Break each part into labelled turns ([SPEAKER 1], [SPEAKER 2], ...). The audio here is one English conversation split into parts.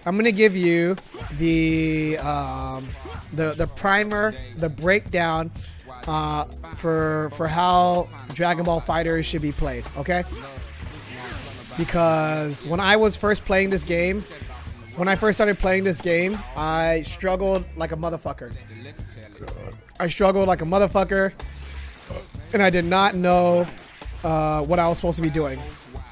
[SPEAKER 1] I'm gonna give you the primer, the breakdown for how Dragon Ball FighterZ should be played. Okay? Because when I was first playing this game, when I first started playing this game, I struggled like a motherfucker. And I did not know what I was supposed to be doing.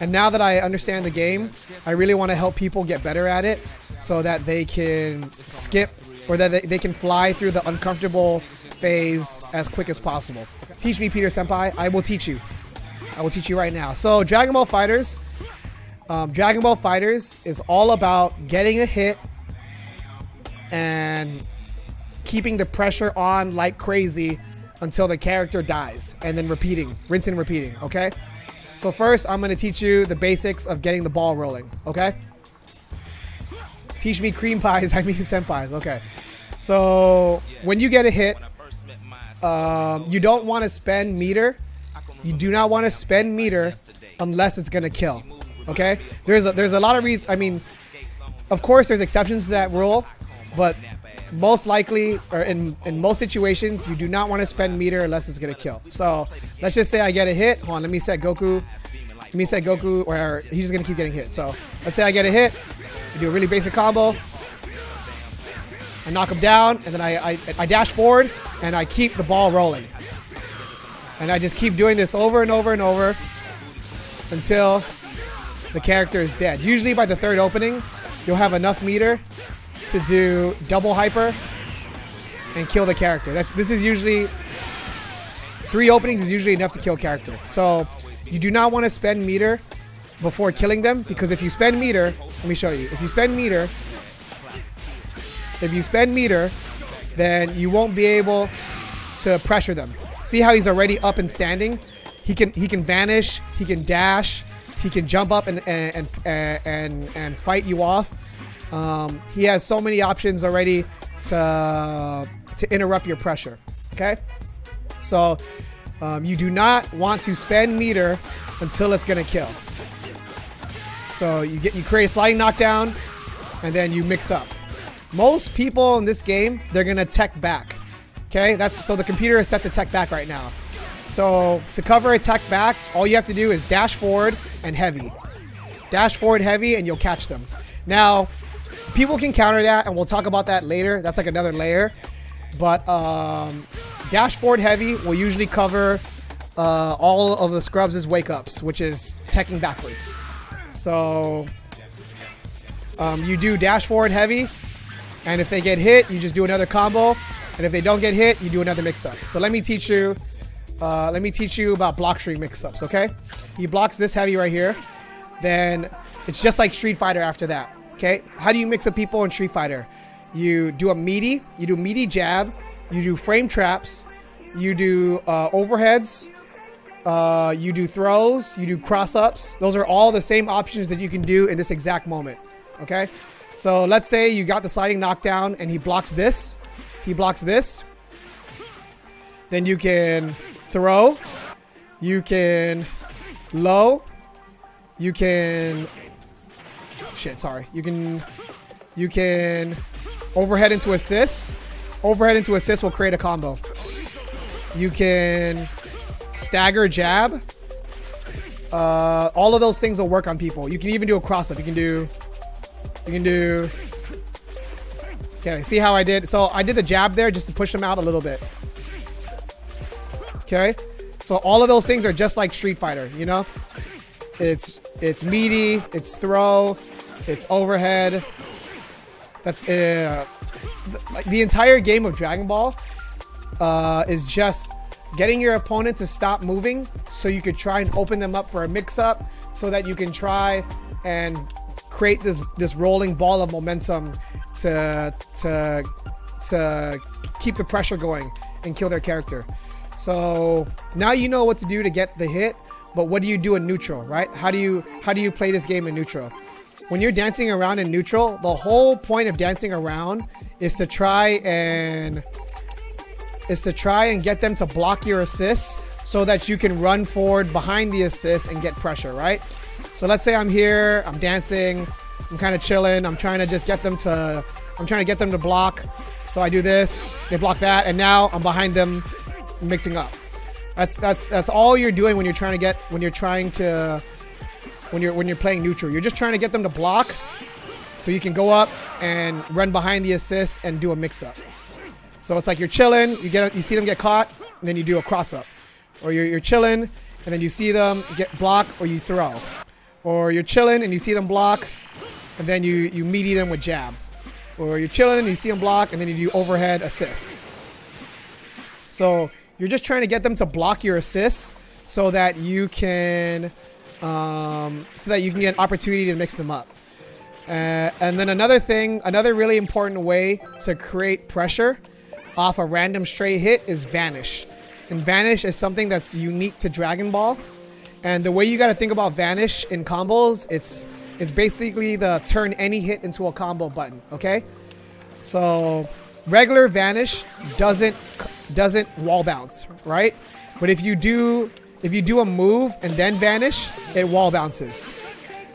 [SPEAKER 1] And now that I understand the game, I really want to help people get better at it so that they can skip or that they can fly through the uncomfortable phase as quick as possible. Teach me, Peter Senpai. I will teach you. I will teach you right now. So Dragon Ball FighterZ. Dragon Ball FighterZ is all about getting a hit and keeping the pressure on like crazy until the character dies, and then repeating, rinse and repeating, okay? So first, I'm gonna teach you the basics of getting the ball rolling, okay? Teach me cream pies, I mean senpais, okay. So when you get a hit, you don't want to spend meter. You do not want to spend meter unless it's gonna kill, okay? There's a lot of reasons. I mean, of course, there's exceptions to that rule, but most likely, or in most situations, you do not want to spend meter unless it's gonna kill. So let's just say I get a hit. Hold on, let me set Goku. Or he's just gonna keep getting hit. So let's say I get a hit. I do a really basic combo. I knock him down, and then I dash forward, and I keep the ball rolling. And I just keep doing this over and over and over until the character is dead. Usually by the third opening, you'll have enough meter to do double hyper and kill the character. This is usually 3 openings is usually enough to kill character. So you do not want to spend meter before killing them, because if you spend meter, let me show you. If you spend meter, then you won't be able to pressure them. See how he's already up and standing? He can vanish, he can dash, he can jump up and fight you off. He has so many options already to interrupt your pressure. Okay, so you do not want to spend meter until it's gonna kill. So you create a sliding knockdown, and then you mix up. Most people in this game, they're gonna tech back. Okay, so the computer is set to tech back right now. So to cover a tech back, all you have to do is dash forward and heavy. Dash forward heavy, and you'll catch them. Now, people can counter that, and we'll talk about that later. That's like another layer. But dash forward heavy will usually cover all of the scrubs' wake-ups, which is teching backwards. So you do dash forward heavy, and if they get hit, you just do another combo. And if they don't get hit, you do another mix-up. So let me teach you about block string mix-ups, okay? He blocks this heavy right here. Then it's just like Street Fighter after that. Okay, how do you mix up people in Street Fighter? You do meaty jab, you do frame traps, you do overheads, you do throws, you do cross-ups. Those are all the same options that you can do in this exact moment. Okay, so let's say you got the sliding knockdown and he blocks this. Then you can throw, you can low, you can you can overhead into assist. Overhead into assist will create a combo. You can stagger jab. All of those things will work on people. You can even do a cross up. You can do. Okay, see how I did? So I did the jab there just to push them out a little bit. Okay, so all of those things are just like Street Fighter. You know, it's meaty, it's throw, it's overhead. That's like the entire game of Dragon Ball is just getting your opponent to stop moving so you could try and open them up for a mix-up so that you can try and create this rolling ball of momentum to keep the pressure going and kill their character. So now you know what to do to get the hit, but what do you do in neutral, right? How do you play this game in neutral? When you're dancing around in neutral, the whole point of dancing around is to try and get them to block your assists so that you can run forward behind the assist and get pressure, right? So let's say I'm here, I'm dancing, I'm kind of chilling. I'm trying to just get them to, block. So I do this, they block that, and now I'm behind them, mixing up. That's all you're doing when you're playing neutral. You're just trying to get them to block, so you can go up and run behind the assist and do a mix-up. So it's like you're chilling, you see them get caught, and then you do a cross-up. Or you're chilling, and then you see them get blocked, or you throw. Or you're chilling, and you see them block, and then you meaty them with jab. Or you're chilling, and you see them block, and then you do overhead assist. So you're just trying to get them to block your assists so that you can get an opportunity to mix them up. And then another really important way to create pressure off a random stray hit is Vanish. And Vanish is something that's unique to Dragon Ball. And the way you got to think about Vanish in combos, it's basically the turn any hit into a combo button, okay? So regular Vanish doesn't wall bounce, right? But if you do a move and then Vanish, it wall bounces.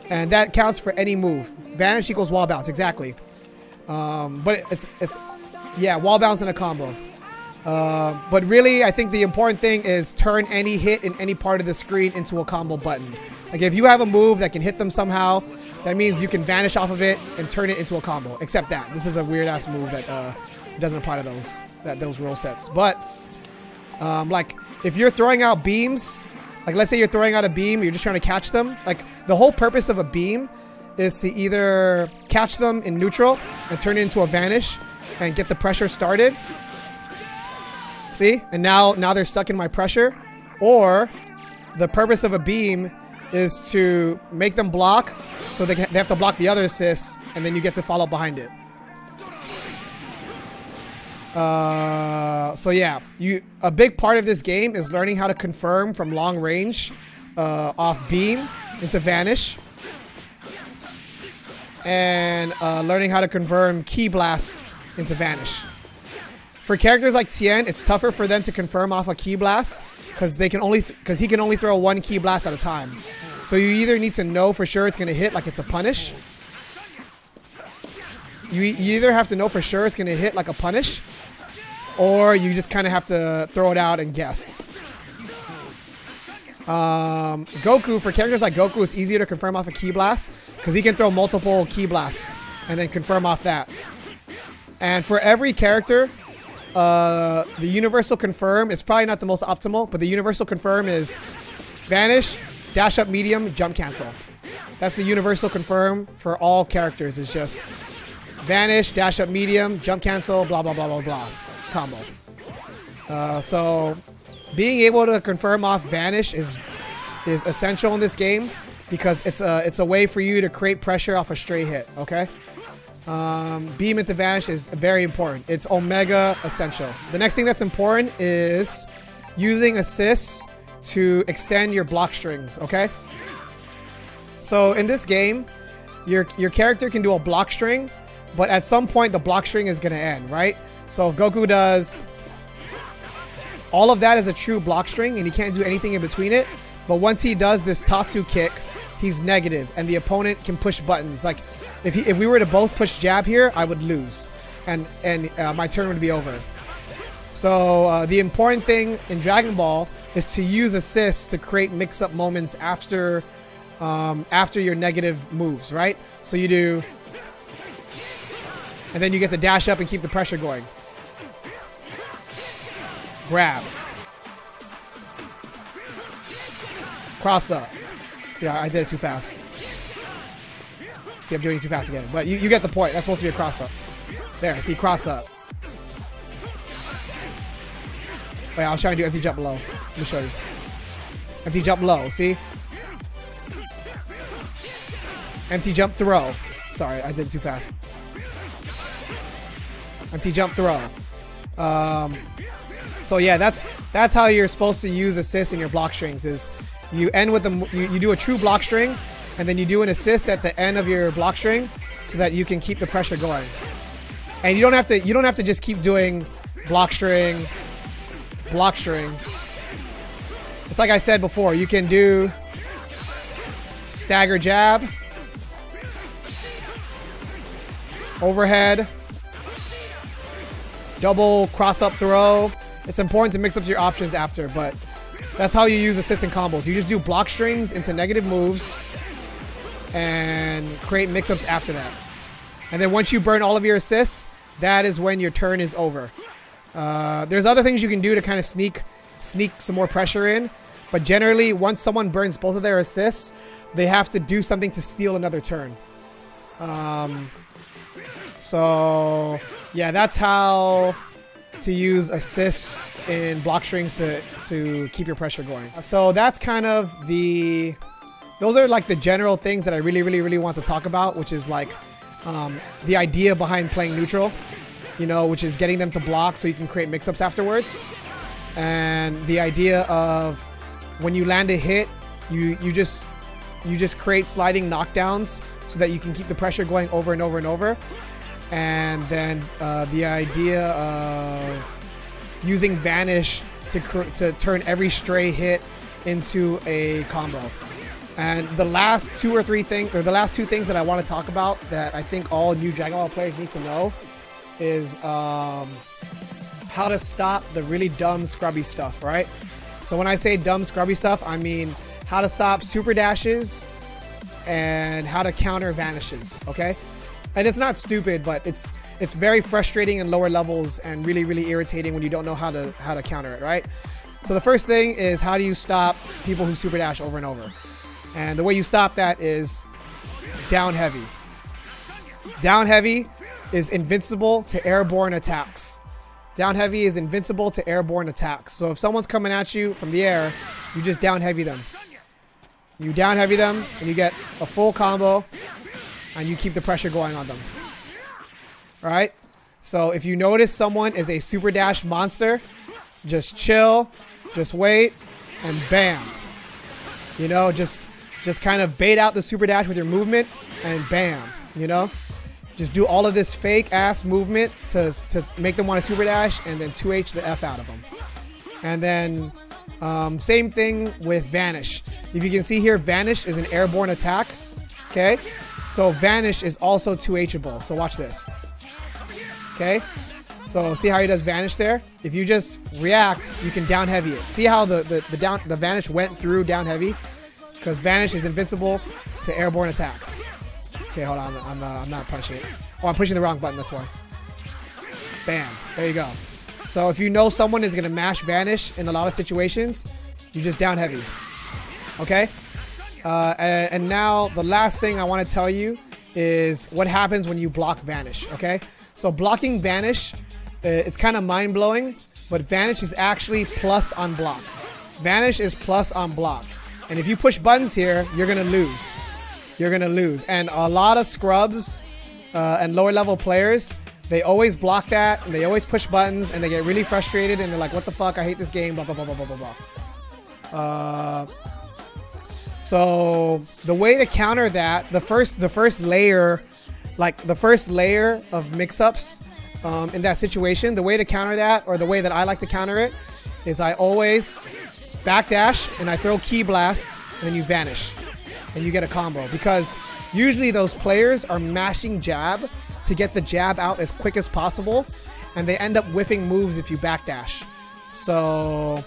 [SPEAKER 1] And that counts for any move. Vanish equals wall bounce, exactly. But it's wall bounce in a combo. But really, I think the important thing is turn any hit in any part of the screen into a combo button. Like if you have a move that can hit them somehow, that means you can Vanish off of it and turn it into a combo. Except that this is a weird ass move that doesn't apply to those rule sets. But like if you're throwing out beams, like let's say you're throwing out a beam, you're just trying to catch them. Like the whole purpose of a beam is to either catch them in neutral and turn it into a Vanish and get the pressure started. See? And now they're stuck in my pressure. Or the purpose of a beam is to make them block, so they have to block the other assists, and then you get to follow behind it. So yeah, a big part of this game is learning how to confirm from long range off beam into Vanish, and learning how to confirm Ki Blast into Vanish. For characters like Tien, it's tougher for them to confirm off a Ki Blast because he can only throw one Ki Blast at a time. So you either need to know for sure it's going to hit, like it's a punish. You either have to know for sure it's going to hit like a punish, or you just kind of have to throw it out and guess. Goku, for characters like Goku, it's easier to confirm off a Ki Blast because he can throw multiple Ki Blasts and then confirm off that. And for every character, the universal confirm is probably not the most optimal, but the universal confirm is Vanish, dash up medium, jump cancel. That's the universal confirm for all characters. It's just Vanish, dash up medium, jump cancel, blah, blah, blah, blah, blah. Combo. So being able to confirm off Vanish is essential in this game because it's a way for you to create pressure off a stray hit, okay? Beam into Vanish is very important. It's omega essential. The next thing that's important is using assists to extend your block strings, okay? So in this game, your character can do a block string, but at some point the block string is going to end, right? So if Goku does all of that is a true block string and he can't do anything in between it, but once he does this Tatsu kick, he's negative and the opponent can push buttons. Like if we were to both push jab here, I would lose and my turn would be over. So the important thing in Dragon Ball is to use assists to create mix-up moments after your negative moves, right? So you do, and then you get to dash up and keep the pressure going. Grab. Cross up. See, I did it too fast. See, I'm doing it too fast again. But you get the point. That's supposed to be a cross up. There, see, cross up. Wait, I was trying to do empty jump low. Let me show you. Empty jump low, see? Empty jump throw. Sorry, I did it too fast. Empty jump throw. So yeah, that's how you're supposed to use assists in your block strings. Is you end with you do a true block string, and then you do an assist at the end of your block string, so that you can keep the pressure going. And you don't have to just keep doing block string. Block string. It's like I said before, you can do stagger jab, overhead, double cross-up throw. It's important to mix up your options after, but that's how you use assists and combos. You just do block strings into negative moves and create mix-ups after that. And then once you burn all of your assists, that is when your turn is over. There's other things you can do to kind of sneak some more pressure in, but generally, once someone burns both of their assists, they have to do something to steal another turn. So yeah, that's how to use assists in block strings to keep your pressure going. So that's kind of those are like the general things that I really want to talk about, which is like the idea behind playing neutral, you know, which is getting them to block so you can create mix-ups afterwards. And the idea of when you land a hit, you just create sliding knockdowns so that you can keep the pressure going over and over and over. And then the idea of using Vanish to turn every stray hit into a combo. And the last two things that I want to talk about that I think all new Dragon Ball players need to know is how to stop the really dumb scrubby stuff, right? So when I say dumb scrubby stuff, I mean how to stop super dashes and how to counter vanishes, okay? And it's not stupid, but it's very frustrating in lower levels and really irritating when you don't know how to counter it, right? So the first thing is, how do you stop people who super dash over and over? And the way you stop that is down heavy. Down heavy is invincible to airborne attacks. Down heavy is invincible to airborne attacks. So if someone's coming at you from the air, you just down heavy them. You down heavy them and you get a full combo and you keep the pressure going on them. All right? So if you notice someone is a super dash monster, just chill, just wait, and bam. You know, just kind of bait out the super dash with your movement and bam, you know? Just do all of this fake ass movement to make them want to super dash and then 2H the F out of them. And then same thing with Vanish. If you can see here, Vanish is an airborne attack. Okay? So Vanish is also 2Hable. So watch this. Okay? So see how he does Vanish there? If you just react, you can down heavy it. See how the Vanish went through down heavy? Because Vanish is invincible to airborne attacks. Okay, hold on. I'm not punching it. Oh, I'm pushing the wrong button. That's why. Bam. There you go. So if you know someone is going to mash Vanish in a lot of situations, you just down heavy. Okay? And now the last thing I want to tell you is what happens when you block Vanish. Okay? So blocking Vanish, it's kind of mind-blowing, but Vanish is actually plus on block. Vanish is plus on block. And if you push buttons here, you're going to lose. You're going to lose. And a lot of scrubs and lower level players, they always block that, and they always push buttons, and they get really frustrated, and they're like, what the fuck, I hate this game, blah, blah, blah, blah, blah, blah, blah. So the way to counter that, the first layer, like the first layer of mix-ups in that situation, the way to counter that, or the way that I like to counter it, is I always backdash, and I throw Ki Blast, and then you Vanish. And you get a combo, because usually those players are mashing jab to get the jab out as quick as possible, and they end up whiffing moves if you backdash. So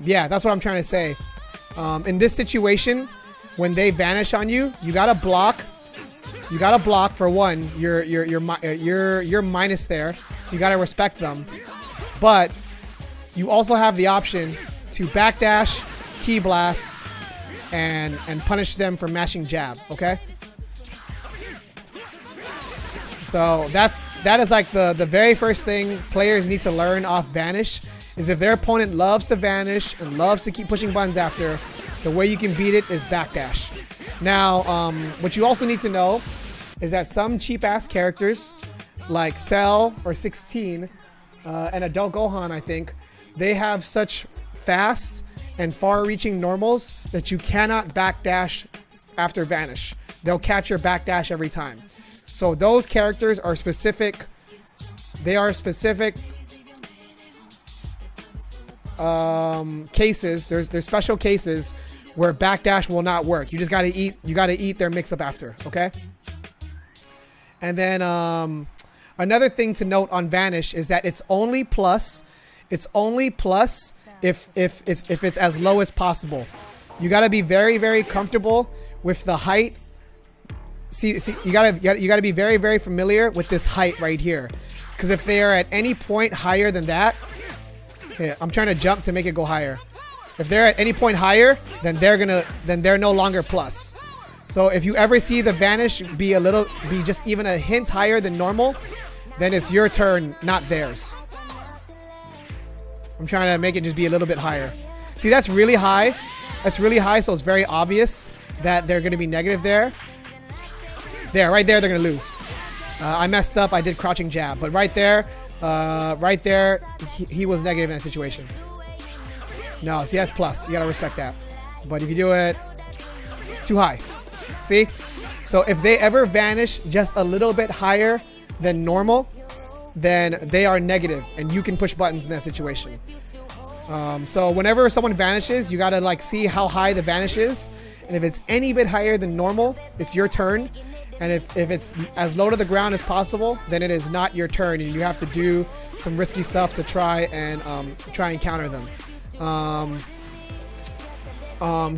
[SPEAKER 1] yeah, that's what I'm trying to say. In this situation, when they Vanish on you, you gotta block. You gotta block for one. You're minus there, so you gotta respect them. But you also have the option to backdash, Ki Blast, and punish them for mashing jab, okay? So that is like the very first thing players need to learn off Vanish, is if their opponent loves to Vanish and loves to keep pushing buttons after, the way you can beat it is backdash. Now, what you also need to know is that some cheap-ass characters, like Cell or 16, and Adult Gohan, I think, they have such fast and far-reaching normals that you cannot backdash after Vanish. They'll catch your backdash every time. So those characters are specific. They are specific cases. There's special cases where backdash will not work. You just gotta eat. You gotta eat their mix-up after. Okay. And then another thing to note on Vanish is that it's only plus. It's only plus if it's as low as possible. You got to be very, very comfortable with the height. See, you gotta be very, very familiar with this height right here, because if they are at any point higher than that, okay, I'm trying to jump to make it go higher. If they're at any point higher, then they're no longer plus. So if you ever see the Vanish be just even a hint higher than normal, then it's your turn, not theirs. I'm trying to make it just be a little bit higher. See, that's really high. That's really high, so it's very obvious that they're going to be negative there. There, right there, they're going to lose. I messed up. I did crouching jab. But right there, he was negative in that situation. No, see, that's plus. You got to respect that. But if you do it too high, see? So if they ever vanish just a little bit higher than normal, then they are negative, and you can push buttons in that situation. So whenever someone vanishes, you got to like see how high the vanish is. And if it's any bit higher than normal, it's your turn. And if it's as low to the ground as possible, then it is not your turn, and you have to do some risky stuff to try and counter them.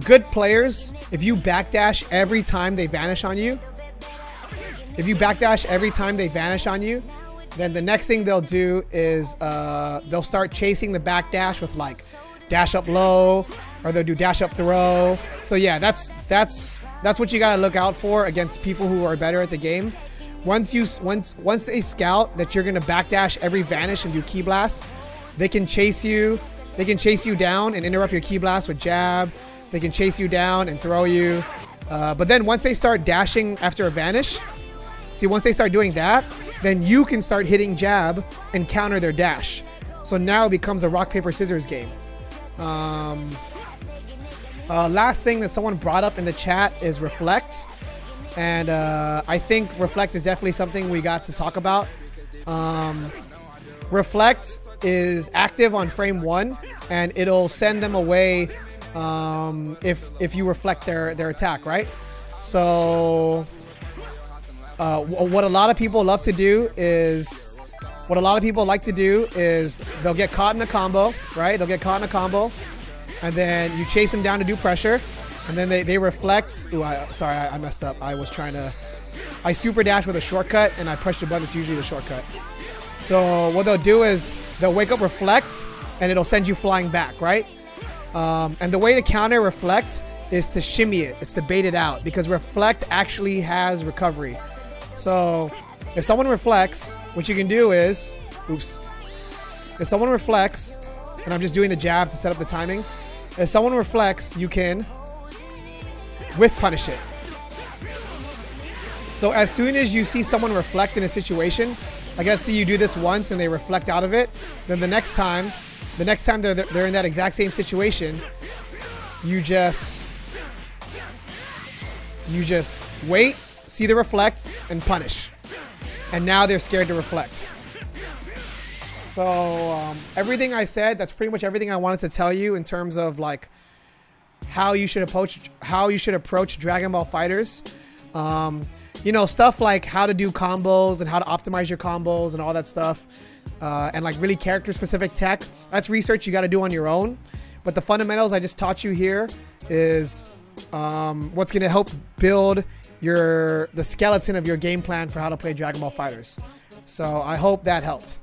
[SPEAKER 1] Good players, if you backdash every time they vanish on you, then the next thing they'll do is they'll start chasing the backdash with like dash up low, or they'll do dash up throw. So yeah, that's what you gotta look out for against people who are better at the game. Once they scout that you're gonna backdash every vanish and do key blast, they can chase you. They can chase you down and interrupt your key blast with jab. They can chase you down and throw you. But then once they start dashing after a vanish, see, once they start doing that, then you can start hitting jab and counter their dash. So now it becomes a rock, paper, scissors game. Last thing that someone brought up in the chat is reflect. And I think reflect is definitely something we got to talk about. Reflect is active on frame 1, and it'll send them away if you reflect their attack, right? So what a lot of people love to do is, they'll get caught in a combo, right? They'll get caught in a combo, and then you chase them down to do pressure, and then they reflect. Ooh, sorry, I messed up. I super dash with a shortcut, and I pushed a button that's usually the shortcut. So what they'll do is they'll wake up reflect, and it'll send you flying back, right? And the way to counter reflect is to shimmy it. It's to bait it out, because reflect actually has recovery. So if someone reflects, what you can do is, oops. If someone reflects, and I'm just doing the jab to set up the timing. If someone reflects, you can whiff punish it. So as soon as you see someone reflect in a situation, like let's say you do this once and they reflect out of it, then the next time they're in that exact same situation, you just wait, see the reflect, and punish. And now they're scared to reflect. So everything I said, that's pretty much everything I wanted to tell you in terms of like how you should approach Dragon Ball FighterZ. You know, stuff like how to do combos and how to optimize your combos and all that stuff. And like really character specific tech. That's research you got to do on your own. But the fundamentals I just taught you here is what's going to help build the skeleton of your game plan for how to play Dragon Ball FighterZ. So I hope that helped.